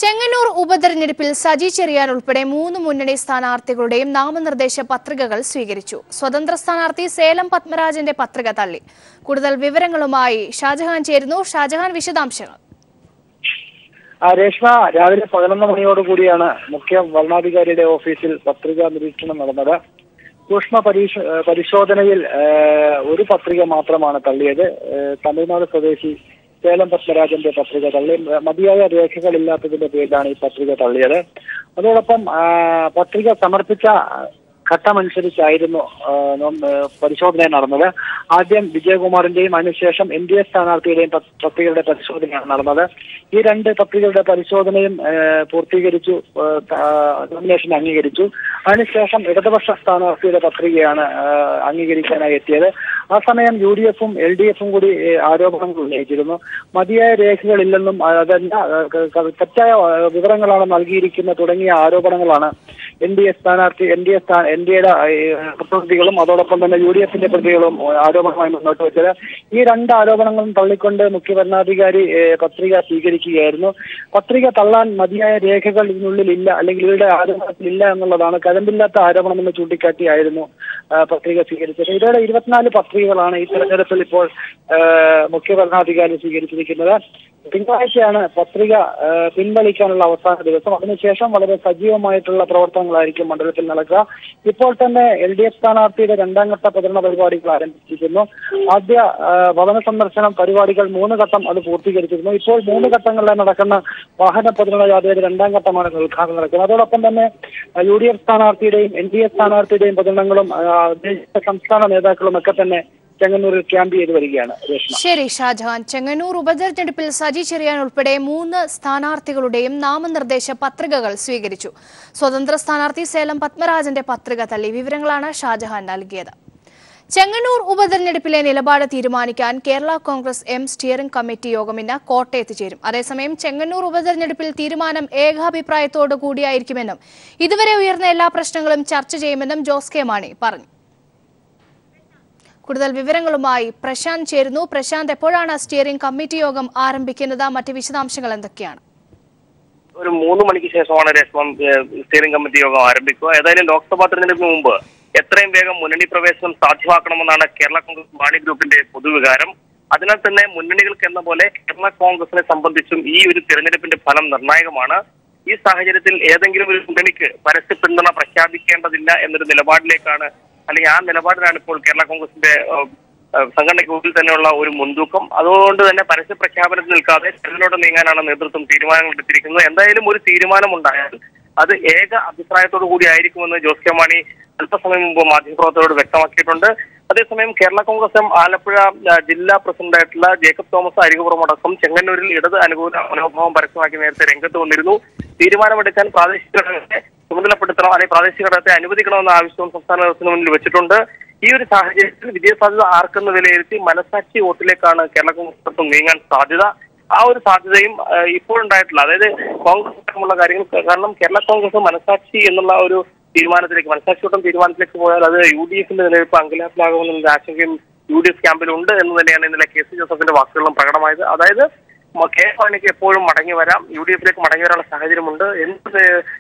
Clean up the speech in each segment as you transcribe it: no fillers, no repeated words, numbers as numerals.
ചെങ്ങന്നൂർ ഉപതെരഞ്ഞെടുപ്പിൽ സജി ചെറിയാൻ ഉൾപ്പെടെ 3 മുന്നണി സ്ഥാനാർത്ഥികളുടെയും നാമനിർദ്ദേശ പത്രികകൾ സ്വീകരിച്ചു. സ്വതന്ത്ര സ്ഥാനാർത്ഥി സേലം പത്മരാജന്റെ പത്രിക തള്ളി. കൂടുതൽ വിവരങ്ങളുമായി ഷാജഹാൻ ചേരുന്നു. ഷാജഹാൻ, വിശദാംശങ്ങൾ. രേഷ്മ, രാവിലെ 11 മണിയോടുകൂടിയാണ് മുഖ്യ വരണാധികാരിയുടെ ഓഫീസിൽ പത്രികാ നിരീക്ഷണം നടന്നത്. സൂക്ഷ്മ പരിശോധനയിൽ ഒരു പത്രിക മാത്രമാണ് തള്ളിയത്. തമിഴ്നാട് സ്വദേശി സേലം പത്മരാജന്റെ പത്രിക തള്ളി. മതിയായ രേഖകളില്ലാത്തതിന്റെ പേരിലാണ് ഈ പത്രിക തള്ളിയത്. അതോടൊപ്പം പത്രിക സമർപ്പിച്ച ഘട്ടമനുസരിച്ചായിരുന്നു പരിശോധന നടന്നത്. ആദ്യം വിജയകുമാറിന്റെയും അതിനുശേഷം NDA സ്ഥാനാർത്ഥിയുടെയും പത്രികയുടെ പരിശോധനയാണ് നടന്നത്. ഈ 2 പത്രികകളുടെ പരിശോധനയും പൂർത്തീകരിച്ചു, നോമിനേഷൻ അംഗീകരിച്ചു. അതിനുശേഷം ഇടതുപക്ഷ സ്ഥാനാർത്ഥിയുടെ പത്രികയാണ് അംഗീകരിക്കാനായി എത്തിയത്. ആ സമയം UDF-ഉം LDF-ഉം കൂടി ആരോപണങ്ങൾ ഉന്നയിച്ചിരുന്നു. മതിയായ രേഖകളില്ലെന്നും അതല്ല തെറ്റായ വിവരങ്ങളാണ് നൽകിയിരിക്കുന്ന തുടങ്ങിയ ആരോപണങ്ങളാണ് NDA NDAയുടെ പ്രതിനിധികളും അതോടൊപ്പം തന്നെ UDF-ന്റെ പ്രതിനിധികളും ആരോപണമായി മുന്നോട്ട് വെച്ചത്. ഈ 2 ആരോപണങ്ങളും തള്ളിക്കൊണ്ട് മുഖ്യ ഭരണാധികാരി പത്രിക സ്വീകരിക്കുകയായിരുന്നു. പത്രിക തള്ളാൻ മതിയായ രേഖകൾ ഇതിനുള്ളിൽ ഇല്ല, അല്ലെങ്കിൽ ഇവരുടെ ആരോപണത്തിൽ ഇല്ല എന്നുള്ളതാണ് കഴമ്പില്ലാത്ത ആരോപണമെന്ന് ചൂണ്ടിക്കാട്ടിയായിരുന്നു പത്രിക സ്വീകരിച്ചത്. ഇതോടെ 24 പത്രികകളാണ് ഈ തെരഞ്ഞെടുപ്പിൽ ഇപ്പോൾ മുഖ്യ ഭരണാധികാരി സ്വീകരിച്ചിരിക്കുന്നത്. തിങ്കളാഴ്ചയാണ് പത്രിക പിൻവലിക്കാനുള്ള അവസാന ദിവസം. അതിനുശേഷം വളരെ സജീവമായിട്ടുള്ള പ്രവർത്തനങ്ങളായിരിക്കും മണ്ഡലത്തിൽ നടക്കുക. ഇപ്പോൾ തന്നെ LDF സ്ഥാനാർത്ഥിയുടെ 2ാം ഘട്ട പ്രചരണ പരിപാടികൾ ആരംഭിച്ചിരിക്കുന്നു. ആദ്യ ഭവന സന്ദർശനം പരിപാടികൾ 3 ഘട്ടം അത് പൂർത്തീകരിച്ചിരുന്നു. ഇപ്പോൾ 3 ഘട്ടങ്ങളിലായി നടക്കുന്ന വാഹന പ്രചരണ ജാഥയുടെ 2ാം ഘട്ടമാണ് ഉദ്ഘാടനം നടക്കുന്നത്. അതോടൊപ്പം തന്നെ UDF സ്ഥാനാർത്ഥിയുടെയും NDA സ്ഥാനാർത്ഥിയുടെയും പ്രചരണങ്ങളും സംസ്ഥാന നേതാക്കളും ഒക്കെ തന്നെ ചെങ്ങന്നൂരിൽ ക്യാമ്പ് ചെയ്ത് വരികയാണ്. ശരി ഷാജഹാൻ. ചെങ്ങന്നൂർ ഉപതെരഞ്ഞെടുപ്പിൽ സജി ചെറിയാൻ ഉൾപ്പെടെ 3 സ്ഥാനാർത്ഥികളുടെയും നാമനിർദ്ദേശ പത്രികകൾ സ്വീകരിച്ചു. സ്വതന്ത്ര സ്ഥാനാർത്ഥി സേലം പത്മരാജന്റെ പത്രിക തള്ളി. വിവരങ്ങളാണ് ഷാജഹാൻ നൽകിയത്. ചെങ്ങന്നൂർ ഉപതെരഞ്ഞെടുപ്പിലെ നിലപാട് തീരുമാനിക്കാൻ Kerala Congress M steering committee യോഗം ഇന്ന് കോട്ടയത്ത് ചേരും. അതേസമയം ചെങ്ങന്നൂർ ഉപതെരഞ്ഞെടുപ്പിൽ തീരുമാനം ഏകാഭിപ്രായത്തോടു കൂടിയായിരിക്കുമെന്നും ഇതുവരെ ഉയർന്ന എല്ലാ പ്രശ്നങ്ങളും ചർച്ച ചെയ്യുമെന്നും ജോസ് കെ മാണി പറഞ്ഞു. കൂടുതൽ വിവരങ്ങളുമായി പ്രശാന്ത് ചേരുന്നു. പ്രശാന്ത്, എപ്പോഴാണ് സ്റ്റിയറിംഗ് കമ്മിറ്റി യോഗം ആരംഭിക്കുന്നത്? മറ്റ് വിശദാംശങ്ങൾ എന്തൊക്കെയാണ്? ഒരു 3 മണിക്ക് ശേഷമാണ് സ്റ്റിയറിംഗ് കമ്മിറ്റി യോഗം ആരംഭിക്കുക. ഏതായാലും ലോക്സഭാ തെരഞ്ഞെടുപ്പിന് മുമ്പ് എത്രയും വേഗം മുന്നണി പ്രവേശനം സാധ്യമാക്കണമെന്നാണ് കേരള കോൺഗ്രസ് മാണി ഗ്രൂപ്പിന്റെ പൊതുവികാരം. അതിനാൽ തന്നെ മുന്നണികൾക്ക് എന്ന പോലെ കേരള കോൺഗ്രസിനെ സംബന്ധിച്ചും ഈ ഒരു തെരഞ്ഞെടുപ്പിന്റെ ഫലം നിർണായകമാണ്. ഈ സാഹചര്യത്തിൽ ഏതെങ്കിലും ഒരു മുന്നണിക്ക് പരസ്യ പിന്തുണ പ്രഖ്യാപിക്കേണ്ടതില്ല എന്നൊരു നിലപാടിലേക്കാണ്, അല്ലെങ്കിൽ ആ നിലപാടിലാണ് ഇപ്പോൾ കേരള കോൺഗ്രസിന്റെ സംഘടനയ്ക്കുള്ളിൽ തന്നെയുള്ള ഒരു മുൻതൂക്കം. അതുകൊണ്ട് തന്നെ പരസ്യ പ്രഖ്യാപനത്തിൽ നിൽക്കാതെ തെരഞ്ഞെടുപ്പോട്ട് നീങ്ങാനാണ് നേതൃത്വം തീരുമാനങ്ങൾ എടുത്തിരിക്കുന്നത്. എന്തായാലും ഒരു തീരുമാനമുണ്ടായാൽ അത് ഏക അഭിപ്രായത്തോടു കൂടി ആയിരിക്കുമെന്ന് ജോസ് കെ മാണി അല്പസമയം മുമ്പ് മാധ്യമപ്രവർത്തകരോട് വ്യക്തമാക്കിയിട്ടുണ്ട്. അതേസമയം കേരള കോൺഗ്രസ് M ആലപ്പുഴ ജില്ലാ പ്രസിഡന്റായിട്ടുള്ള ജേക്കബ് തോമസ് അരികുപുറം അടക്കം ചെങ്ങന്നൂരിൽ ഇടത് അനുകൂല മനോഭാവം പരസ്യമാക്കി നേരത്തെ രംഗത്ത് വന്നിരുന്നു. തീരുമാനമെടുക്കാൻ പ്രാദേശിക ഘടകത്തെ ചുമതലപ്പെടുത്തണം, അല്ലെങ്കിൽ പ്രാദേശിക ഘടകത്തെ അനുവദിക്കണമെന്ന ആവശ്യവും സംസ്ഥാന നേതൃത്വത്തിന് മുന്നിൽ വെച്ചിട്ടുണ്ട്. ഈ ഒരു സാഹചര്യത്തിൽ വിജയസാധ്യത ആർക്കെന്ന് വിലയിരുത്തി മനസാക്ഷി വോട്ടിലേക്കാണ് കേരള കോൺഗ്രസ് നീങ്ങാൻ സാധ്യത. ആ ഒരു സാധ്യതയും ഇപ്പോഴുണ്ടായിട്ടില്ല. അതായത് കോൺഗ്രസ് അടക്കമുള്ള കാര്യങ്ങൾ, കാരണം കേരള കോൺഗ്രസ് മനസാക്ഷി എന്നുള്ള ഒരു മനസാക്ഷിയോട്ടം തീരുമാനത്തിലേക്ക് പോയാൽ അത് UDF-ന്റെ നിലനിൽപ്പ് അങ്കലാപ്പിലാകുമെന്നുള്ള ആശങ്കയും UDF ക്യാമ്പിലുണ്ട് എന്ന് തന്നെയാണ് ഇന്നലെ KC ജോസഫിന്റെ വാക്കുകളിലും പ്രകടമായത്. അതായത് കെ മാണിക്ക് എപ്പോഴും മടങ്ങി വരാം, UDF-ലേക്ക് മടങ്ങി വരാനുള്ള സാഹചര്യമുണ്ട്, എന്ത്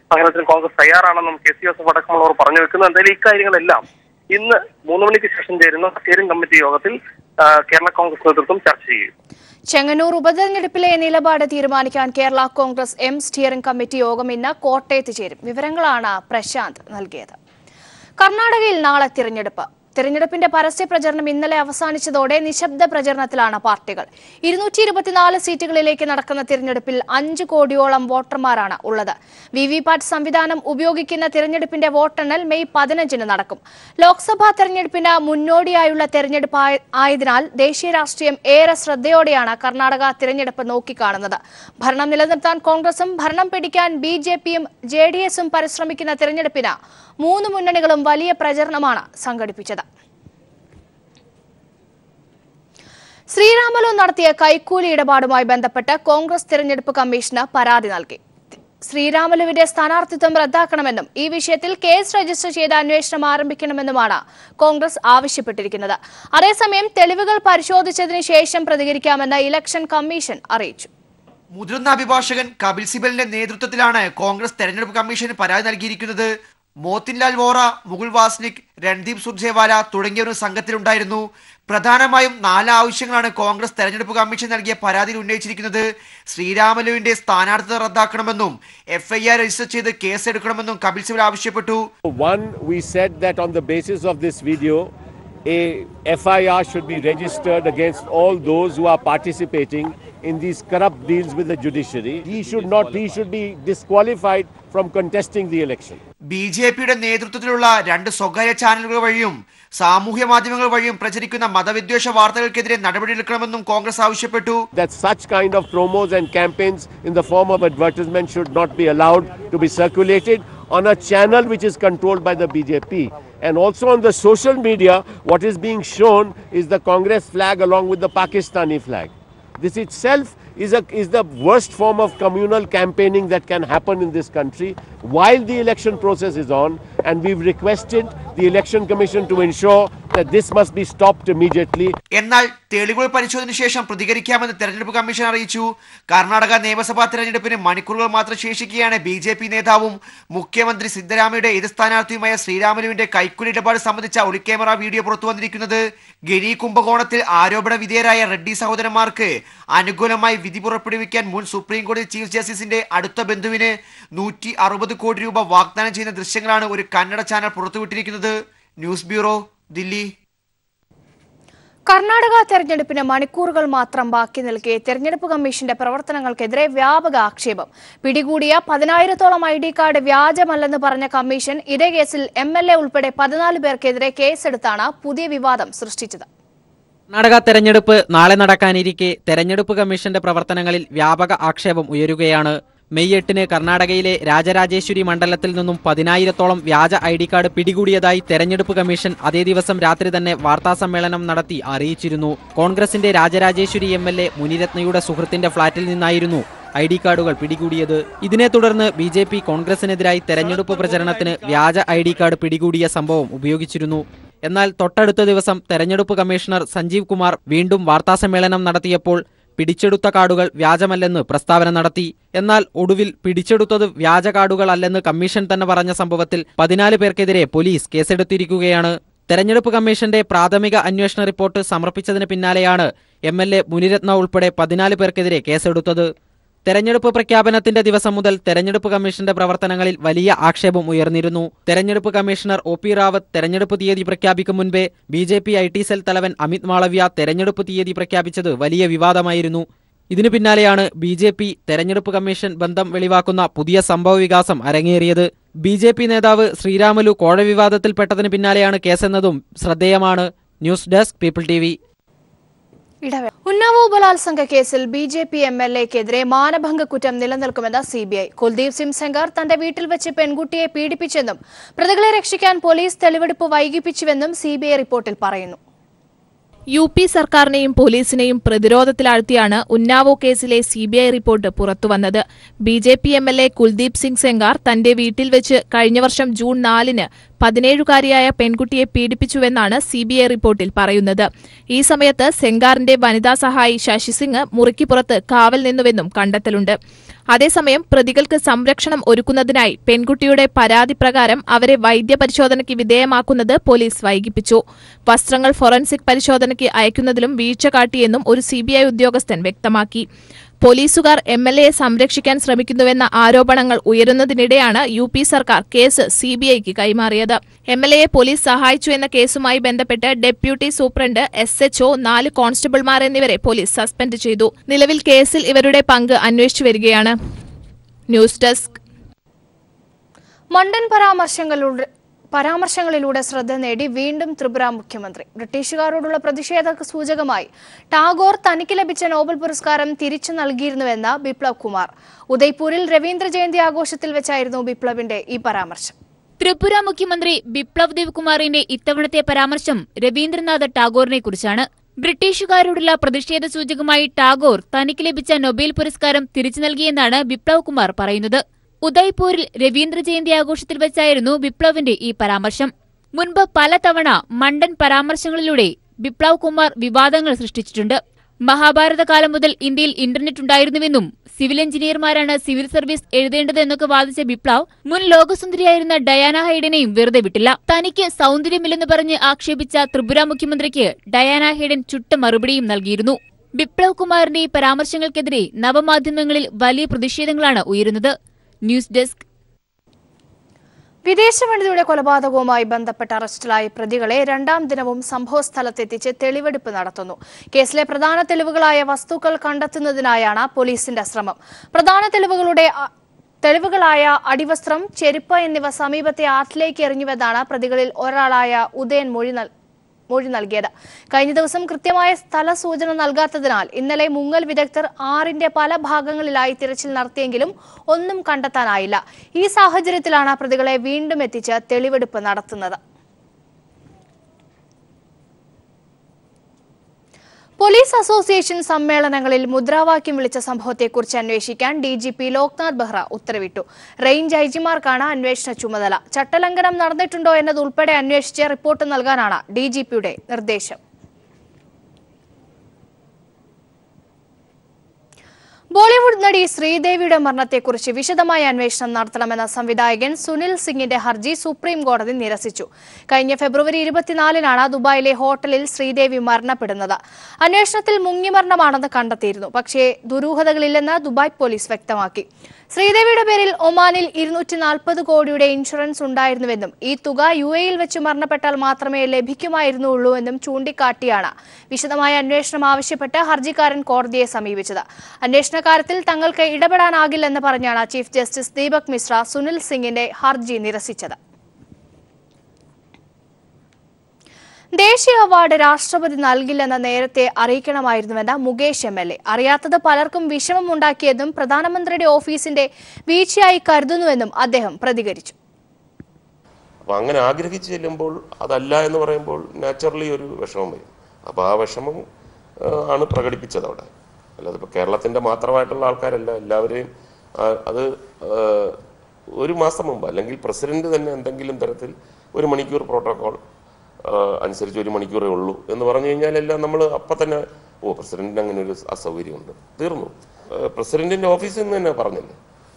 സാഹചര്യത്തിലും കോൺഗ്രസ് തയ്യാറാണെന്നും KC ജോസഫ് അടക്കമുള്ളവർ പറഞ്ഞു വെക്കുന്നു. എന്തായാലും ഇക്കാര്യങ്ങളെല്ലാം ഇന്ന് 3 മണിക്ക് ശേഷം ചേരുന്ന സ്റ്റിയറിംഗ് കമ്മിറ്റി യോഗത്തിൽ കേരള കോൺഗ്രസ് നേതൃത്വം ചർച്ച ചെയ്യും. ചെങ്ങന്നൂർ ഉപതെരഞ്ഞെടുപ്പിലെ നിലപാട് തീരുമാനിക്കാൻ Kerala Congress M steering committee യോഗം ഇന്ന് കോട്ടയത്ത് ചേരും. വിവരങ്ങളാണ് പ്രശാന്ത് നൽകിയത്. കർണാടകയിൽ നാളെ തെരഞ്ഞെടുപ്പിന്റെ പരസ്യ പ്രചരണം ഇന്നലെ അവസാനിച്ചതോടെ നിശബ്ദ പ്രചരണത്തിലാണ് പാർട്ടികൾ. 224 സീറ്റുകളിലേക്ക് നടക്കുന്ന തിരഞ്ഞെടുപ്പിൽ 5 കോടിയോളം വോട്ടർമാരാണ് ഉള്ളത്. VVPAT സംവിധാനം ഉപയോഗിക്കുന്ന തിരഞ്ഞെടുപ്പിന്റെ വോട്ടെണ്ണൽ മെയ് 15-ന് നടക്കും. ലോക്സഭാ തെരഞ്ഞെടുപ്പിന് മുന്നോടിയായുള്ള തെരഞ്ഞെടുപ്പ് ആയതിനാൽ ദേശീയ രാഷ്ട്രീയം ഏറെ ശ്രദ്ധയോടെയാണ് കർണാടക തിരഞ്ഞെടുപ്പ് നോക്കിക്കാണുന്നത്. ഭരണം നിലനിർത്താൻ കോൺഗ്രസും ഭരണം പിടിക്കാൻ BJP-യും JDS-ഉം പരിശ്രമിക്കുന്ന തിരഞ്ഞെടുപ്പിന് 3 മുന്നണികളും വലിയ പ്രചരണമാണ് സംഘടിപ്പിച്ചത്. ശ്രീരാമലു നടത്തിയ കൈക്കൂലി ഇടപാടുമായി ബന്ധപ്പെട്ട് കോൺഗ്രസ് തെരഞ്ഞെടുപ്പ് കമ്മീഷന് പരാതി നൽകി. ശ്രീരാമലുവിന്റെ സ്ഥാനാർത്ഥിത്വം റദ്ദാക്കണമെന്നും ഈ വിഷയത്തിൽ കേസ് രജിസ്റ്റർ ചെയ്ത് അന്വേഷണം ആരംഭിക്കണമെന്നുമാണ് കോൺഗ്രസ് ആവശ്യപ്പെട്ടിരിക്കുന്നത്. അതേസമയം തെളിവുകൾ പരിശോധിച്ചതിന് ശേഷം പ്രതികരിക്കാമെന്ന് ഇലക്ഷൻ കമ്മീഷൻ അറിയിച്ചു. മുതിർന്ന അഭിഭാഷകൻ കപിൽ സിബലിന്റെ നേതൃത്വത്തിലാണ് കോൺഗ്രസ് തെരഞ്ഞെടുപ്പ് കമ്മീഷന് പരാതി നൽകിയിരിക്കുന്നത്. മോത്തിൻലാൽ വോറ, മുകുൾ വാസ്നിക്, രൺദീപ് സുർജേവാല തുടങ്ങിയവരും സംഘത്തിലുണ്ടായിരുന്നു. പ്രധാനമായും 4 ആവശ്യങ്ങളാണ് കോൺഗ്രസ് തെരഞ്ഞെടുപ്പ് കമ്മീഷൻ നൽകിയ പരാതിയിൽ ഉന്നയിച്ചിരിക്കുന്നത്. ശ്രീരാമലുവിന്റെ സ്ഥാനാർത്ഥിത്വം റദ്ദാക്കണമെന്നും FIR രജിസ്റ്റർ ചെയ്ത് കേസെടുക്കണമെന്നും കപിൽ സിബൽ ആവശ്യപ്പെട്ടു. One, we said that on the basis of this video, a FIR should be registered against all those who are participating in these corrupt deals with the judiciary. He should be disqualified from contesting the election. BJPയുടെ നേതൃത്വത്തിലുള്ള 2 സ്വകാര്യ ചാനലുകൾ വഴിയും സാമൂഹ്യ മാധ്യമങ്ങൾ വഴിയും പ്രചരിക്കുന്ന മതവിദ്വേഷ വാർത്തകൾക്കെതിരെ നടപടിയെടുക്കണമെന്നും കോൺഗ്രസ് ആവശ്യപ്പെട്ടു. That such kind of promos and campaigns in the form of advertisement should not be allowed to be circulated on a channel which is controlled by the BJP. And also on the social media, what is being shown is the Congress flag along with the Pakistani flag. This itself is the worst form of communal campaigning that can happen in this country while the election process is on, and we've requested the Election Commission to ensure that this must be stopped immediately. എന്നാൽ തെളിവുകൾ പരിശോധനയ്ക്ക് ശേഷം പ്രതികരിക്കാമെന്ന് തെരഞ്ഞെടുപ്പ് commission അറിയിച്ചു. കർണാടക നിയമസഭാ തെരഞ്ഞെടുപ്പിന് മണിക്കൂറുകൾ മാത്രം ശേഷിക്കുകയാണ് BJP നേതാവും മുഖ്യമന്ത്രി സിദ്ധരാമയ്യയുടെ എതിർ സ്ഥാനാർത്ഥിയുമായ ശ്രീരാമലുവിന്റെ കൈക്കൂലി ഇടപാട് സംബന്ധിച്ച ഒളിക്യാമറ വീഡിയോ പുറത്തു വന്നിരിക്കുന്നത്. ഗനി കുംഭകോണത്തിൽ ആരോപണ വിധേയരായ റെഡ്ഡി സഹോദരന്മാർക്ക് അനുകൂലമായി വിധി പുറപ്പെടുവിക്കാൻ മുൻ സുപ്രീം കോടതി ചീഫ് ജസ്റ്റിസിന്റെ അടുത്ത ബന്ധുവിന് 160 കോടി രൂപ വാഗ്ദാനം ചെയ്യുന്ന ദൃശ്യങ്ങളാണ് ഒരു കന്നഡ ചാനൽ പുറത്തുവിട്ടിരിക്കുന്നത്. News bureau, Delhi. കർണാടക തെരഞ്ഞെടുപ്പിന് മണിക്കൂറുകൾ മാത്രം ബാക്കി നിൽക്കെ തെരഞ്ഞെടുപ്പ് കമ്മീഷന്റെ പ്രവർത്തനങ്ങൾക്കെതിരെ വ്യാപക ആക്ഷേപം. പിടികൂടിയ 10,000-ഓളം ID കാർഡ് വ്യാജമല്ലെന്ന് പറഞ്ഞ കമ്മീഷൻ ഇതേ കേസിൽ MLA ഉൾപ്പെടെ 14 പേർക്കെതിരെ കേസെടുത്താണ് പുതിയ വിവാദം സൃഷ്ടിച്ചത്. കർണാടക തെരഞ്ഞെടുപ്പ് നാളെ നടക്കാനിരിക്കെ തെരഞ്ഞെടുപ്പ് കമ്മീഷന്റെ പ്രവർത്തനങ്ങളിൽ വ്യാപക ആക്ഷേപം ഉയരുകയാണ്. മെയ് 8-ന് കർണാടകയിലെ രാജരാജേശ്വരി മണ്ഡലത്തിൽ നിന്നും 10,000-ഓളം വ്യാജ ID കാർഡ് പിടികൂടിയതായി തെരഞ്ഞെടുപ്പ് കമ്മീഷൻ അതേ ദിവസം രാത്രി തന്നെ വാർത്താസമ്മേളനം നടത്തി അറിയിച്ചിരുന്നു. കോൺഗ്രസിന്റെ രാജരാജേശ്വരി MLA മുനിരത്നയുടെ സുഹൃത്തിന്റെ ഫ്ളാറ്റിൽ നിന്നായിരുന്നു ID കാർഡുകൾ പിടികൂടിയത്. ഇതിനെ തുടർന്ന് BJP കോൺഗ്രസിനെതിരായി തെരഞ്ഞെടുപ്പ് പ്രചരണത്തിന് വ്യാജ ID കാർഡ് പിടികൂടിയ സംഭവം ഉപയോഗിച്ചിരുന്നു. എന്നാൽ തൊട്ടടുത്ത ദിവസം തെരഞ്ഞെടുപ്പ് കമ്മീഷണർ സഞ്ജീവ് കുമാർ വീണ്ടും വാർത്താസമ്മേളനം നടത്തിയപ്പോൾ പിടിച്ചെടുത്ത കാർഡുകൾ വ്യാജമല്ലെന്ന് പ്രസ്താവന നടത്തി. എന്നാൽ ഒടുവിൽ പിടിച്ചെടുത്തത് വ്യാജ കാർഡുകളല്ലെന്ന് കമ്മീഷൻ തന്നെ പറഞ്ഞ സംഭവത്തിൽ 14 പേർക്കെതിരെ പോലീസ് കേസെടുത്തിരിക്കുകയാണ്. തെരഞ്ഞെടുപ്പ് കമ്മീഷന്റെ പ്രാഥമിക അന്വേഷണ റിപ്പോർട്ട് സമർപ്പിച്ചതിന് പിന്നാലെയാണ് MLA മുനിരത്ന ഉൾപ്പെടെ 14 പേർക്കെതിരെ കേസെടുത്തത്. തെരഞ്ഞെടുപ്പ് പ്രഖ്യാപനത്തിന്റെ ദിവസം മുതൽ തെരഞ്ഞെടുപ്പ് കമ്മീഷന്റെ പ്രവർത്തനങ്ങളിൽ വലിയ ആക്ഷേപം ഉയർന്നിരുന്നു. തെരഞ്ഞെടുപ്പ് കമ്മീഷണർ OP റാവത്ത് തെരഞ്ഞെടുപ്പ് തീയതി പ്രഖ്യാപിക്കും മുൻപേ BJP IT സെൽ തലവൻ അമിത് മാളവ്യ തെരഞ്ഞെടുപ്പ് തീയതി പ്രഖ്യാപിച്ചത് വലിയ വിവാദമായിരുന്നു. ഇതിനു പിന്നാലെയാണ് BJP തെരഞ്ഞെടുപ്പ് കമ്മീഷൻ ബന്ധം വെളിവാക്കുന്ന പുതിയ സംഭവ വികാസം അരങ്ങേറിയത്. BJP നേതാവ് ശ്രീരാമലു കോഴ വിവാദത്തിൽപ്പെട്ടതിന് പിന്നാലെയാണ് കേസെന്നതും ശ്രദ്ധേയമാണ്. News desk people TV. Unnao ബലാത്സംഗ കേസിൽ BJP MLAക്കെതിരെ മാനഭംഗ കുറ്റം നിലനിൽക്കുമെന്ന് CBI. കുൽദീപ് സിംഗ് സെംഗാർ തന്റെ വീട്ടിൽ വെച്ച് പെൺകുട്ടിയെ പീഡിപ്പിച്ചെന്നും പ്രതികളെ രക്ഷിക്കാൻ പോലീസ് തെളിവെടുപ്പ് വൈകിപ്പിച്ചുവെന്നും CBI റിപ്പോർട്ടിൽ പറയുന്നു. UP സർക്കാരിനെയും പോലീസിനെയും പ്രതിരോധത്തിലാഴ്ത്തിയാണ് ഉന്നാവോ കേസിലെ CBI റിപ്പോർട്ട് പുറത്തുവന്നത്. BJP MLA കുൽദീപ് സിംഗ് സെംഗാർ തന്റെ വീട്ടിൽ വെച്ച് കഴിഞ്ഞ വർഷം ജൂൺ 4-ന് 17-കാരിയായ പെൺകുട്ടിയെ പീഡിപ്പിച്ചുവെന്നാണ് CBI റിപ്പോർട്ടിൽ പറയുന്നത്. ഈ സമയത്ത് സെംഗാറിന്റെ വനിതാ സഹായി ശശി സിംഗ് മുറിക്ക് പുറത്ത് കാവൽ നിന്നുവെന്നും കണ്ടെത്തലുണ്ട്. അതേസമയം പ്രതികൾക്ക് സംരക്ഷണം ഒരുക്കുന്നതിനായി പെൺകുട്ടിയുടെ പരാതി പ്രകാരം അവരെ വൈദ്യപരിശോധനയ്ക്ക് വിധേയമാക്കുന്നത് പോലീസ് വൈകിപ്പിച്ചു. വസ്ത്രങ്ങൾ ഫോറൻസിക് പരിശോധനയ്ക്ക് അയക്കുന്നതിലും വീഴ്ച കാട്ടിയെന്നും ഒരു CBI ഉദ്യോഗസ്ഥൻ വ്യക്തമാക്കി. പോലീസുകാർ MLAയെ സംരക്ഷിക്കാൻ ശ്രമിക്കുന്നുവെന്ന ആരോപണങ്ങൾ ഉയരുന്നതിനിടെയാണ് UP സർക്കാർ കേസ് CBIക്ക് കൈമാറിയത്. MLAയെ പോലീസ് സഹായിച്ചു എന്ന കേസുമായി ബന്ധപ്പെട്ട് ഡെപ്യൂട്ടി സൂപ്രണ്ട് SHO 4 കോൺസ്റ്റബിൾമാർ എന്നിവരെ പോലീസ് സസ്പെൻഡ് ചെയ്തു. നിലവിൽ കേസിൽ ഇവരുടെ പങ്ക് അന്വേഷിച്ചു വരികയാണ്. News desk. മണ്ടൻ പരാമർശങ്ങളിലൂടെ ശ്രദ്ധ നേടി വീണ്ടും ത്രിപുര മുഖ്യമന്ത്രി. ബ്രിട്ടീഷുകാരോടുള്ള പ്രതിഷേധ സൂചകമായി ടാഗോർ തനിക്ക് ലഭിച്ച നോബൽ പുരസ്കാരം തിരിച്ചു നൽകിയിരുന്നുവെന്ന് ബിപ്ലവ് കുമാർ. ഉദയ്പൂരിൽ രവീന്ദ്ര ജയന്തി ആഘോഷത്തിൽ വെച്ചായിരുന്നു ബിപ്ലവിന്റെ ഈ പരാമർശം. ത്രിപുര മുഖ്യമന്ത്രി ബിപ്ലവ് ദേവ് കുമാറിന്റെ ഇത്തവണത്തെ പരാമർശം രവീന്ദ്രനാഥ് ടാഗോറിനെ കുറിച്ചാണ്. ബ്രിട്ടീഷുകാരോടുള്ള പ്രതിഷേധ സൂചകമായി ടാഗോർ തനിക്ക് ലഭിച്ച നൊബേൽ പുരസ്കാരം തിരിച്ചു നൽകിയെന്നാണ് ബിപ്ലവ് കുമാർ പറയുന്നത്. ഉദയ്പൂരിൽ രവീന്ദ്ര ജയന്തി ആഘോഷത്തിൽ വെച്ചായിരുന്നു ബിപ്ലവിന്റെ ഈ പരാമർശം. മുൻപ് പലതവണ മണ്ടൻ പരാമർശങ്ങളിലൂടെ ബിപ്ലവ് കുമാർ വിവാദങ്ങൾ സൃഷ്ടിച്ചിട്ടുണ്ട്. മഹാഭാരതകാലം മുതൽ ഇന്ത്യയിൽ ഇന്റർനെറ്റ് ഉണ്ടായിരുന്നുവെന്നും സിവിൽ എഞ്ചിനീയർമാരാണ് സിവിൽ സർവീസ് എഴുതേണ്ടത് എന്നൊക്കെ വാദിച്ച ബിപ്ലവ് മുൻ ലോകസുന്ദരിയായിരുന്ന ഡയാന ഹൈഡനെയും വെറുതെ വിട്ടില്ല. തനിക്ക് സൗന്ദര്യമില്ലെന്ന് പറഞ്ഞ് ആക്ഷേപിച്ച ത്രിപുര മുഖ്യമന്ത്രിക്ക് ഡയാന ഹൈഡൻ ചുട്ട മറുപടിയും നൽകിയിരുന്നു. ബിപ്ലവ് കുമാറിന്റെ ഈ പരാമർശങ്ങൾക്കെതിരെ നവമാധ്യമങ്ങളിൽ വലിയ പ്രതിഷേധങ്ങളാണ് ഉയരുന്നത്. News desk. വിദേശവനിതയുടെ കൊലപാതകവുമായി ബന്ധപ്പെട്ട് അറസ്റ്റിലായ പ്രതികളെ രണ്ടാം ദിനവും സംഭവസ്ഥലത്തെത്തിച്ച് തെളിവെടുപ്പ് നടത്തുന്നു. കേസിലെ പ്രധാന തെളിവുകളായ വസ്തുക്കൾ കണ്ടെത്തുന്നതിനായാണ് പോലീസിന്റെ ശ്രമം. പ്രധാന തെളിവുകളായ അടിവസ്ത്രം, ചെരുപ്പ് എന്നിവ സമീപത്തെ ആറ്റിലേക്ക് എറിഞ്ഞുവെന്നാണ് പ്രതികളിൽ ഒരാളായ ഉദയൻ മൊഴി നൽകിയത്. കഴിഞ്ഞ ദിവസം കൃത്യമായ സ്ഥല സൂചന നൽകാത്തതിനാൽ ഇന്നലെ മുങ്ങൽ വിദഗ്ധർ ആറിന്റെ പല ഭാഗങ്ങളിലായി തിരച്ചിൽ നടത്തിയെങ്കിലും ഒന്നും കണ്ടെത്താനായില്ല. ഈ സാഹചര്യത്തിലാണ് പ്രതികളെ വീണ്ടും എത്തിച്ച് തെളിവെടുപ്പ് നടത്തുന്നത്. പോലീസ് അസോസിയേഷൻ സമ്മേളനങ്ങളിൽ മുദ്രാവാക്യം വിളിച്ച സംഭവത്തെക്കുറിച്ച് അന്വേഷിക്കാൻ ഡിജിപി ലോക്നാഥ് ബെഹ്റ ഉത്തരവിട്ടു. റേഞ്ച് ഐജിമാർക്കാണ് അന്വേഷണ ചുമതല. ചട്ടലംഘനം നടന്നിട്ടുണ്ടോ എന്നതുൾപ്പെടെ അന്വേഷിച്ച് റിപ്പോർട്ട് നൽകാനാണ് ഡിജിപിയുടെ നിർദ്ദേശം. ബോളിവുഡ് നടി ശ്രീദേവിയുടെ മരണത്തെക്കുറിച്ച് വിശദമായ അന്വേഷണം നടത്തണമെന്ന സംവിധായകൻ സുനിൽ സിംഗിന്റെ ഹർജി സുപ്രീം കോടതി നിരസിച്ചു. കഴിഞ്ഞ ഫെബ്രുവരി 24-നാണ് ദുബായിലെ ഹോട്ടലിൽ ശ്രീദേവി മരണപ്പെടുന്നത്. അന്വേഷണത്തിൽ മുങ്ങിമരണമാണെന്ന് കണ്ടെത്തിയിരുന്നു. പക്ഷേ ദുരൂഹതകളില്ലെന്ന് ദുബായ് പോലീസ് വ്യക്തമാക്കി. ശ്രീദേവിയുടെ പേരിൽ ഒമാനിൽ 240 കോടിയുടെ ഇൻഷുറൻസ് ഉണ്ടായിരുന്നുവെന്നും ഈ തുക UAE-യിൽ വെച്ച് മരണപ്പെട്ടാൽ മാത്രമേ ലഭിക്കുമായിരുന്നുള്ളൂ എന്നും ചൂണ്ടിക്കാട്ടിയാണ് വിശദമായ അന്വേഷണം ആവശ്യപ്പെട്ട് ഹർജിക്കാരൻ കോടതിയെ സമീപിച്ചത്. അന്വേഷണ കാര്യത്തിൽ തങ്ങൾക്ക് ഇടപെടാനാകില്ലെന്ന് പറഞ്ഞാണ് ചീഫ് ജസ്റ്റിസ് ദീപക് മിശ്ര സുനിൽ സിംഗിന്റെ ഹർജി നിരസിച്ചത്. ദേശീയ അവാർഡ് രാഷ്ട്രപതി നൽകില്ലെന്ന് നേരത്തെ അറിയിക്കണമായിരുന്നുവെന്ന് മുകേഷ് MLA. അറിയാത്തത് പലർക്കും വിഷമമുണ്ടാക്കിയതും പ്രധാനമന്ത്രിയുടെ ഓഫീസിന്റെ വീഴ്ചയായി കരുതുന്നുവെന്നും അദ്ദേഹം പ്രതികരിച്ചു. അപ്പോൾ അങ്ങനെ ആഗ്രഹിച്ച് ചെല്ലുമ്പോൾ അതല്ല എന്ന് പറയുമ്പോൾ നാച്ചുറലി ഒരു വിഷമം വരും. അപ്പോൾ ആ വിഷമം ആണ് പ്രകടിപ്പിച്ചത് അവിടെ. അല്ലാതെ ഇപ്പോൾ കേരളത്തിൻ്റെ മാത്രമായിട്ടുള്ള ആൾക്കാരല്ല, എല്ലാവരെയും അത് ഒരു മാസം മുമ്പ് അല്ലെങ്കിൽ പ്രസിഡന്റ് തന്നെ എന്തെങ്കിലും തരത്തിൽ 1 മണിക്കൂർ പ്രോട്ടോകോൾ അനുസരിച്ച് 1 മണിക്കൂറേ ഉള്ളൂ എന്ന് പറഞ്ഞു കഴിഞ്ഞാൽ എല്ലാം നമ്മൾ അപ്പം തന്നെ പ്രസിഡന്റിന് അങ്ങനെ ഒരു അസൗകര്യമുണ്ട്, തീർന്നു. പ്രസിഡന്റിൻ്റെ ഓഫീസിൽ നിന്ന് തന്നെ പറഞ്ഞില്ലേ.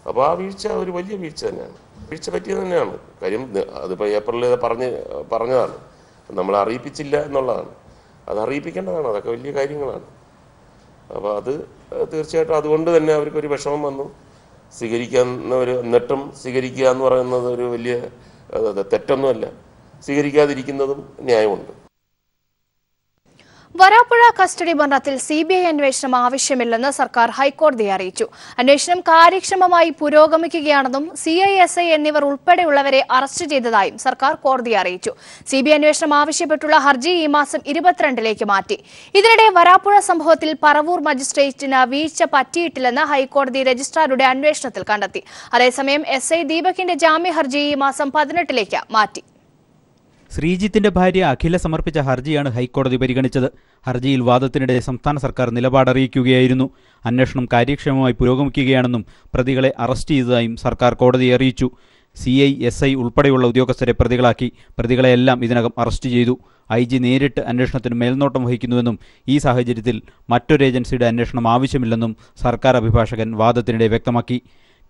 അപ്പോൾ ആ വീഴ്ച ഒരു വലിയ വീഴ്ച തന്നെയാണ്, വീഴ്ച പറ്റിയത് തന്നെയാണ്. കാര്യം അതിപ്പോൾ ഏപ്രിലിൽ പറഞ്ഞതാണ്, നമ്മളെ അറിയിപ്പിച്ചില്ല എന്നുള്ളതാണ്. അത് അറിയിപ്പിക്കേണ്ടതാണ്, അതൊക്കെ വലിയ കാര്യങ്ങളാണ്. അപ്പോൾ അത് തീർച്ചയായിട്ടും അതുകൊണ്ട് തന്നെ അവർക്കൊരു വിഷമം വന്നു. എന്നിട്ടും സ്വീകരിക്കുക എന്ന് പറയുന്നത് ഒരു വലിയ തെറ്റൊന്നുമല്ല, സ്വീകരിക്കാതിരിക്കുന്നതും ന്യായമുണ്ട്. വരാപ്പുഴ കസ്റ്റഡി മരണത്തിൽ CBI അന്വേഷണം ആവശ്യമില്ലെന്ന് സർക്കാർ ഹൈക്കോടതിയെ അറിയിച്ചു. അന്വേഷണം കാര്യക്ഷമമായി പുരോഗമിക്കുകയാണെന്നും CI/SI എന്നിവർ ഉൾപ്പെടെയുള്ളവരെ അറസ്റ്റ് ചെയ്തതായും സർക്കാർ കോടതിയെ അറിയിച്ചു. CBI അന്വേഷണം ആവശ്യപ്പെട്ടുള്ള ഹർജി ഈ മാസം 22-ലേക്ക് മാറ്റി. ഇതിനിടെ വരാപ്പുഴ സംഭവത്തിൽ പറവൂർ മജിസ്ട്രേറ്റിന് വീഴ്ച പറ്റിയിട്ടില്ലെന്ന് ഹൈക്കോടതി രജിസ്ട്രാറുടെ അന്വേഷണത്തിൽ കണ്ടെത്തി. അതേസമയം SI ദീപകിന്റെ ജാമ്യ ഹർജി ഈ മാസം 18-ലേക്ക് മാറ്റി. ശ്രീജിത്തിന്റെ ഭാര്യ അഖില സമർപ്പിച്ച ഹർജിയാണ് ഹൈക്കോടതി പരിഗണിച്ചത്. ഹർജിയിൽ വാദത്തിനിടെ സംസ്ഥാന സർക്കാർ നിലപാടറിയിക്കുകയായിരുന്നു. അന്വേഷണം കാര്യക്ഷമമായി പുരോഗമിക്കുകയാണെന്നും പ്രതികളെ അറസ്റ്റ് ചെയ്തതായും സർക്കാർ കോടതിയെ അറിയിച്ചു. CI/SI ഉൾപ്പെടെയുള്ള ഉദ്യോഗസ്ഥരെ പ്രതികളാക്കി. പ്രതികളെയെല്ലാം ഇതിനകം അറസ്റ്റ് ചെയ്തു. IG നേരിട്ട് അന്വേഷണത്തിന് മേൽനോട്ടം വഹിക്കുന്നുവെന്നും ഈ സാഹചര്യത്തിൽ മറ്റൊരു ഏജൻസിയുടെ അന്വേഷണം ആവശ്യമില്ലെന്നും സർക്കാർ അഭിഭാഷകൻ വാദത്തിനിടെ വ്യക്തമാക്കി.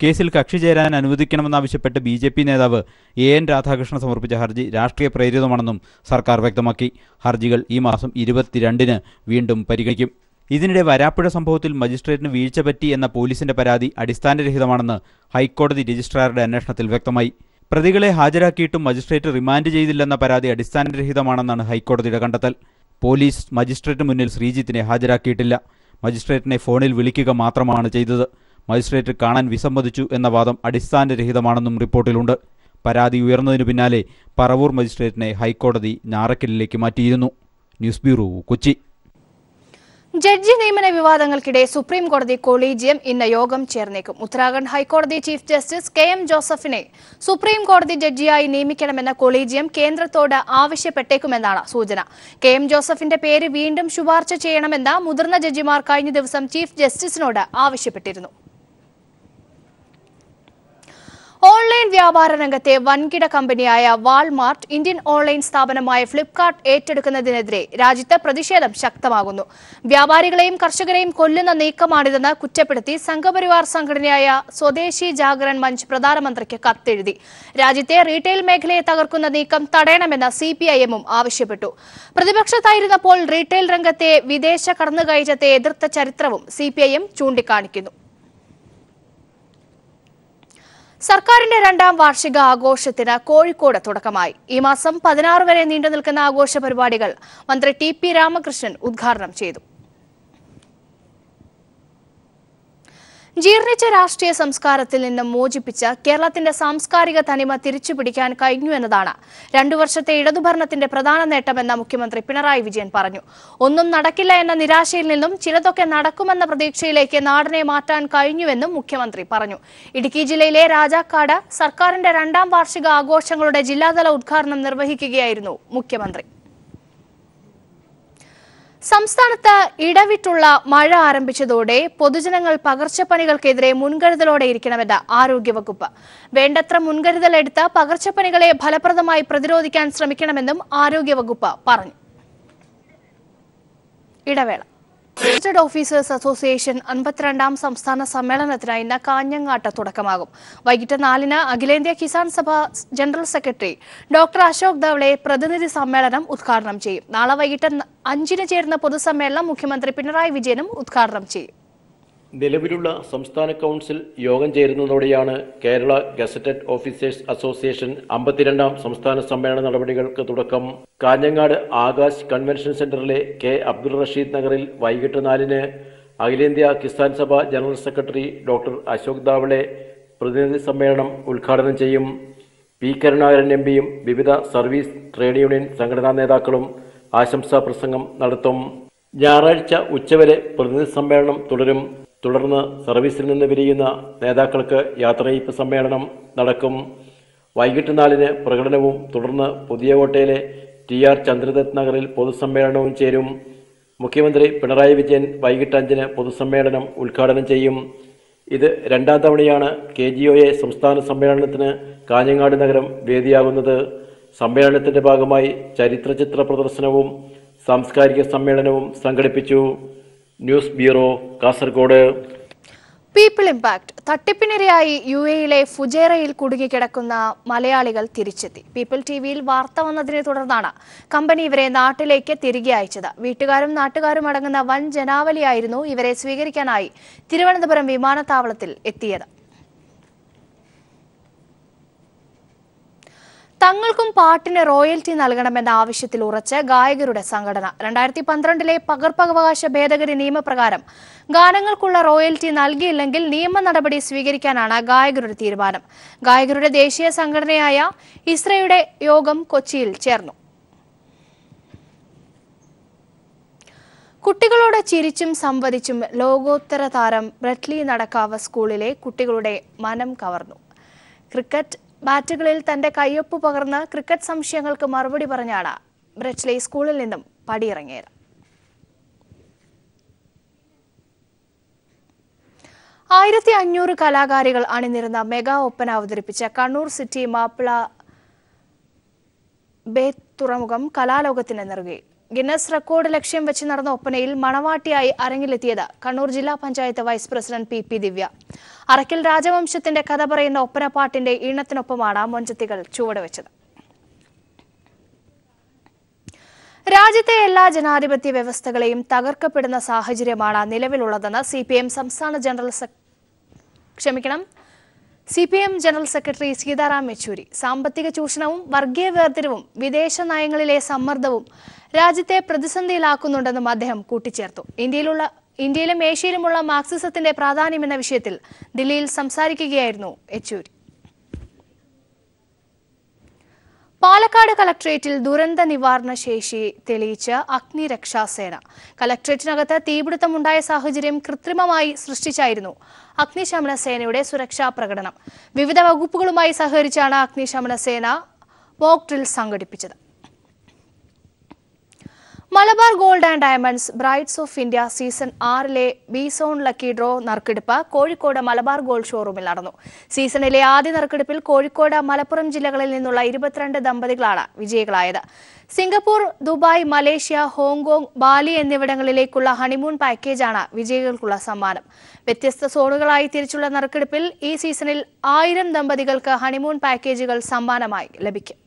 കേസിൽ കക്ഷി ചേരാൻ അനുവദിക്കണമെന്നാവശ്യപ്പെട്ട് BJP നേതാവ് AN രാധാകൃഷ്ണൻ സമർപ്പിച്ച ഹർജി രാഷ്ട്രീയ പ്രേരിതമാണെന്നും സർക്കാർ വ്യക്തമാക്കി. ഹർജികൾ ഈ മാസം 22-ന് വീണ്ടും പരിഗണിക്കും. ഇതിനിടെ വരാപ്പുഴ സംഭവത്തിൽ മജിസ്ട്രേറ്റിന് വീഴ്ച പറ്റി എന്ന പോലീസിന്റെ പരാതി അടിസ്ഥാനരഹിതമാണെന്ന് ഹൈക്കോടതി രജിസ്ട്രാറുടെ അന്വേഷണത്തിൽ വ്യക്തമായി. പ്രതികളെ ഹാജരാക്കിയിട്ടും മജിസ്ട്രേറ്റ് റിമാൻഡ് ചെയ്തില്ലെന്ന പരാതി അടിസ്ഥാനരഹിതമാണെന്നാണ് ഹൈക്കോടതിയുടെ കണ്ടെത്തൽ. പോലീസ് മജിസ്ട്രേറ്റ് മുന്നിൽ ശ്രീജിത്തിനെ ഹാജരാക്കിയിട്ടില്ല. മജിസ്ട്രേറ്റിനെ ഫോണിൽ വിളിക്കുക മാത്രമാണ് ചെയ്തത്. മജിസ്ട്രേറ്റ് കാണാൻ വിസമ്മതിച്ചു എന്ന വാദം അടിസ്ഥാനരഹിതമാണെന്നും റിപ്പോർട്ടിലുണ്ട്. പരാതി ഉയർന്നതിനു പിന്നാലെ പറവൂർ മജിസ്ട്രേറ്റിനെ ഹൈക്കോടതി ഞാറക്കലിലേക്ക് മാറ്റിയിരുന്നു. News bureau, Kochi. ജഡ്ജി നിയമന വിവാദങ്ങൾക്കിടെ സുപ്രീം കോടതി കൊളീജിയം ഇന്ന് യോഗം ചേർന്നേക്കും. ഉത്തരാഖണ്ഡ് ഹൈക്കോടതി ചീഫ് ജസ്റ്റിസ് KM ജോസഫിനെ സുപ്രീം കോടതി ജഡ്ജിയായി നിയമിക്കണമെന്ന കൊളീജിയം കേന്ദ്രത്തോട് ആവശ്യപ്പെട്ടേക്കുമെന്നാണ് സൂചന. KM ജോസഫിന്റെ പേര് വീണ്ടും ശുപാർശ ചെയ്യണമെന്ന് മുതിർന്ന ജഡ്ജിമാർ കഴിഞ്ഞ ദിവസം ചീഫ് ജസ്റ്റിസിനോട് ആവശ്യപ്പെട്ടിരുന്നു. ഓൺലൈൻ വ്യാപാര രംഗത്തെ വൻകിട കമ്പനിയായ വാൾമാർട്ട് ഇന്ത്യൻ ഓൺലൈൻ സ്ഥാപനമായ ഫ്ലിപ്കാർട്ട് ഏറ്റെടുക്കുന്നതിനെതിരെ രാജ്യത്ത് പ്രതിഷേധം ശക്തമാകുന്നു. വ്യാപാരികളെയും കർഷകരെയും കൊല്ലുന്ന നീക്കമാണിതെന്ന് കുറ്റപ്പെടുത്തി സംഘപരിവാർ സംഘടനയായ സ്വദേശി ജാഗരൺ മഞ്ച് പ്രധാനമന്ത്രിക്ക് കത്തെഴുതി. രാജ്യത്തെ റീറ്റെയിൽ മേഖലയെ തകർക്കുന്ന നീക്കം തടയണമെന്ന് CPIM ആവശ്യപ്പെട്ടു. പ്രതിപക്ഷത്തായിരുന്നപ്പോൾ റീറ്റെയിൽ രംഗത്തെ വിദേശ കടന്നുകയറ്റത്തെ എതിർത്ത ചരിത്രവും CPIM ചൂണ്ടിക്കാണിക്കുന്നു. സർക്കാരിന്റെ 2ാം വാർഷിക ആഘോഷത്തിന് കോഴിക്കോട് തുടക്കമായി. ഈ മാസം 16 വരെ നീണ്ടുനിൽക്കുന്ന ആഘോഷ പരിപാടികൾ മന്ത്രി TP രാമകൃഷ്ണൻ ഉദ്ഘാടനം ചെയ്തു. ജീർണിച്ച രാഷ്ട്രീയ സംസ്കാരത്തിൽ നിന്നും മോചിപ്പിച്ച് കേരളത്തിന്റെ സാംസ്കാരിക തനിമ തിരിച്ചുപിടിക്കാൻ കഴിഞ്ഞു എന്നതാണ് 2 വർഷത്തെ ഇടതുഭരണത്തിന്റെ പ്രധാന നേട്ടമെന്ന് മുഖ്യമന്ത്രി പിണറായി വിജയൻ പറഞ്ഞു. ഒന്നും നടക്കില്ല എന്ന നിരാശയിൽ നിന്നും ചിലതൊക്കെ നടക്കുമെന്ന പ്രതീക്ഷയിലേക്ക് നാടിനെ മാറ്റാൻ കഴിഞ്ഞുവെന്നും മുഖ്യമന്ത്രി പറഞ്ഞു. ഇടുക്കി ജില്ലയിലെ രാജാക്കാട് സർക്കാരിന്റെ 2ാം വാർഷിക ആഘോഷങ്ങളുടെ ജില്ലാതല ഉദ്ഘാടനം നിർവഹിക്കുകയായിരുന്നു മുഖ്യമന്ത്രി. സംസ്ഥാനത്ത് ഇടവിട്ടുള്ള മഴ ആരംഭിച്ചതോടെ പൊതുജനങ്ങൾ പകർച്ചപ്പനികൾക്കെതിരെ മുൻകരുതലോടെ ഇരിക്കണമെന്ന് ആരോഗ്യവകുപ്പ്. വേണ്ടത്ര മുൻകരുതലെടുത്ത് പകർച്ചപ്പനികളെ ഫലപ്രദമായി പ്രതിരോധിക്കാൻ ശ്രമിക്കണമെന്നും ആരോഗ്യവകുപ്പ് പറഞ്ഞു. ഇടവേള. ഗസറ്റഡ് ഓഫീസേഴ്സ് അസോസിയേഷൻ 52ാം സംസ്ഥാന സമ്മേളനത്തിന് ഇന്ന് കാഞ്ഞങ്ങാട്ട് തുടക്കമാകും. വൈകിട്ട് 4-ന് അഖിലേന്ത്യാ Kisan Sabha general secretary doctor Ashok ധവളെ പ്രതിനിധി സമ്മേളനം ഉദ്ഘാടനം ചെയ്യും. നാളെ വൈകിട്ട് 5-ന് ചേരുന്ന പൊതുസമ്മേളനം മുഖ്യമന്ത്രി പിണറായി വിജയനും ഉദ്ഘാടനം ചെയ്യും. നിലവിലുള്ള സംസ്ഥാന കൗൺസിൽ യോഗം ചേരുന്നതോടെയാണ് കേരള ഗസറ്റഡ് ഓഫീസേഴ്സ് അസോസിയേഷൻ 52ാം സംസ്ഥാന സമ്മേളന നടപടികൾക്ക് തുടക്കം. കാഞ്ഞങ്ങാട് ആകാശ് കൺവെൻഷൻ സെന്ററിലെ K. അബ്ദുൾ റഷീദ് നഗറിൽ വൈകിട്ട് 4-ന് അഖിലേന്ത്യാ Kisan Sabha general secretary doctor Ashok Dhawale പ്രതിനിധി സമ്മേളനം ഉദ്ഘാടനം ചെയ്യും. P. കരുണാകരൻ MPയും വിവിധ സർവീസ് ട്രേഡ് യൂണിയൻ സംഘടനാ നേതാക്കളും ആശംസാ പ്രസംഗം നടത്തും. ഞായറാഴ്ച ഉച്ചവരെ പ്രതിനിധി സമ്മേളനം തുടരും. തുടർന്ന് സർവീസിൽ നിന്ന് പിരിയുന്ന നേതാക്കൾക്ക് യാത്രയയപ്പ് സമ്മേളനം നടക്കും. വൈകിട്ട് 4-ന് പ്രകടനവും തുടർന്ന് പുതിയകോട്ടയിലെ TR ചന്ദ്രദത്ത് നഗറിൽ പൊതുസമ്മേളനവും ചേരും. മുഖ്യമന്ത്രി പിണറായി വിജയൻ വൈകിട്ട് 5-ന് പൊതുസമ്മേളനം ഉദ്ഘാടനം ചെയ്യും. ഇത് 2ാം തവണയാണ് KGOA സംസ്ഥാന സമ്മേളനത്തിന് കാഞ്ഞങ്ങാട് നഗരം വേദിയാകുന്നത്. സമ്മേളനത്തിന്റെ ഭാഗമായി ചരിത്രചിത്ര പ്രദർശനവും സാംസ്കാരിക സമ്മേളനവും സംഘടിപ്പിച്ചു. News bureau, Kasaragod. People impact തട്ടിപ്പിനിരയായി UAE-യിലെ ഫുജേറയിൽ കുടുങ്ങിക്കിടക്കുന്ന മലയാളികൾ തിരിച്ചെത്തി. പീപ്പിൾ TVയിൽ വാർത്ത വന്നതിനെ തുടർന്നാണ് കമ്പനി ഇവരെ നാട്ടിലേക്ക് തിരികെ അയച്ചത്. വീട്ടുകാരും നാട്ടുകാരും അടങ്ങുന്ന വൻ ജനാവലിയായിരുന്നു ഇവരെ സ്വീകരിക്കാനായി തിരുവനന്തപുരം വിമാനത്താവളത്തിൽ എത്തിയത്. തങ്ങൾക്കും പാട്ടിന് റോയൽറ്റി നൽകണമെന്ന ആവശ്യത്തിൽ ഉറച്ച് ഗായകരുടെ സംഘടന 2012-ലെ പകർപ്പവകാശ ഭേദഗതി നിയമപ്രകാരം ഗാനങ്ങൾക്കുള്ള റോയൽറ്റി നൽകിയില്ലെങ്കിൽ നിയമ നടപടി സ്വീകരിക്കാനാണ് ഗായകരുടെ തീരുമാനം. ഗായകരുടെ ദേശീയ സംഘടനയായ ഇസ്രയുടെ യോഗം കൊച്ചിയിൽ ചേർന്നു. കുട്ടികളോട് ചിരിച്ചും സംവദിച്ചും ലോകോത്തര താരം ബ്രെറ്റ്ലി നടക്കാവ് സ്കൂളിലെ കുട്ടികളുടെ മനം കവർന്നു. ക്രിക്കറ്റ് ബാറ്റുകളിൽ തന്റെ കയ്യൊപ്പ് പകർന്ന് ക്രിക്കറ്റ് സംശയങ്ങൾക്ക് മറുപടി പറഞ്ഞാണ് ബ്രെറ്റ്ലി സ്കൂളിൽ നിന്നും പടിയിറങ്ങിയത്. 1500 കലാകാരികൾ അണിനിരുന്ന മെഗാ ഒപ്പന അവതരിപ്പിച്ച കണ്ണൂർ സിറ്റി മാപ്പിള ബേ തുറമുഖം കലാലോകത്തിന് നെറുകയിൽ. ഗിന്നസ് റെക്കോർഡ് ലക്ഷ്യം വെച്ച് നടന്ന ഒപ്പനയിൽ മണവാട്ടിയായി അരങ്ങിലെത്തിയത് കണ്ണൂർ ജില്ലാ പഞ്ചായത്ത് വൈസ് പ്രസിഡന്റ് PP ദിവ്യ. അറക്കൽ രാജവംശത്തിന്റെ കഥ പറയുന്ന ഒപ്പനപ്പാട്ടിന്റെ ഈണത്തിനൊപ്പമാണ് മൊഞ്ചത്തികൾ ചുവടുവെച്ചത്. രാജ്യത്തെ എല്ലാ ജനാധിപത്യ വ്യവസ്ഥകളെയും തകർക്കപ്പെടുന്ന സാഹചര്യമാണ് നിലവിലുള്ളതെന്ന് CPM general secretary Sitaram Yechury. സാമ്പത്തിക ചൂഷണവും വർഗീയ വേർതിരിവും വിദേശ നയങ്ങളിലെ സമ്മർദ്ദവും രാജ്യത്തെ പ്രതിസന്ധിയിലാക്കുന്നുണ്ടെന്നും അദ്ദേഹം കൂട്ടിച്ചേർത്തു. ഇന്ത്യയിലും ഏഷ്യയിലുമുള്ള മാർക്സിസത്തിന്റെ പ്രാധാന്യമെന്ന വിഷയത്തിൽ ദില്ലിയിൽ സംസാരിക്കുകയായിരുന്നു യെച്ചൂരി. പാലക്കാട് കളക്ട്രേറ്റിൽ ദുരന്ത നിവാരണ ശേഷി തെളിയിച്ച് അഗ്നിരക്ഷാസേന. കളക്ട്രേറ്റിനകത്ത് തീപിടുത്തമുണ്ടായ സാഹചര്യം കൃത്രിമമായി സൃഷ്ടിച്ചായിരുന്നു അഗ്നിശമന സേനയുടെ സുരക്ഷാ പ്രകടനം. വിവിധ വകുപ്പുകളുമായി സഹകരിച്ചാണ് അഗ്നിശമന സേന മോക്ക് ഡ്രിൽ സംഘടിപ്പിച്ചത്. Malabar gold and diamonds brides of India season 6-ലെ ബി സോൺ ലക്കി ഡ്രോ നറുക്കെടുപ്പ് കോഴിക്കോട് മലബാർ ഗോൾഡ് ഷോറൂമിൽ നടന്നു. സീസണിലെ ആദ്യ നറുക്കെടുപ്പിൽ കോഴിക്കോട്, മലപ്പുറം ജില്ലകളിൽ നിന്നുള്ള 22 ദമ്പതികളാണ് വിജയികളായത്. Singapore, Dubai, Malaysia, Hong Kong, Bali എന്നിവിടങ്ങളിലേക്കുള്ള ഹണിമൂൺ പാക്കേജാണ് വിജയികൾക്കുള്ള സമ്മാനം. വ്യത്യസ്ത സോണുകളായി തിരിച്ചുള്ള നറുക്കെടുപ്പിൽ ഈ സീസണിൽ 1000 ദമ്പതികൾക്ക് ഹണിമൂൺ പാക്കേജുകൾ സമ്മാനമായി ലഭിക്കും.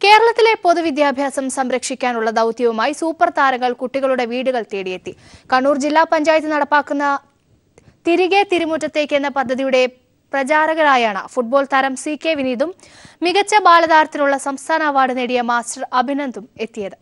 കേരളത്തിലെ പൊതുവിദ്യാഭ്യാസം സംരക്ഷിക്കാനുള്ള ദൌത്യവുമായി സൂപ്പർ താരങ്ങൾ കുട്ടികളുടെ വീടുകൾ തേടിയെത്തി. കണ്ണൂർ ജില്ലാ പഞ്ചായത്ത് നടപ്പാക്കുന്ന തിരികെ തിരുമുറ്റത്തേക്ക് എന്ന പദ്ധതിയുടെ പ്രചാരകരായാണ് ഫുട്ബോൾ താരം CK വിനീതും മികച്ച ബാലതാരത്തിനുള്ള സംസ്ഥാന അവാർഡ് നേടിയ മാസ്റ്റർ അഭിനന്ദും എത്തിയത്.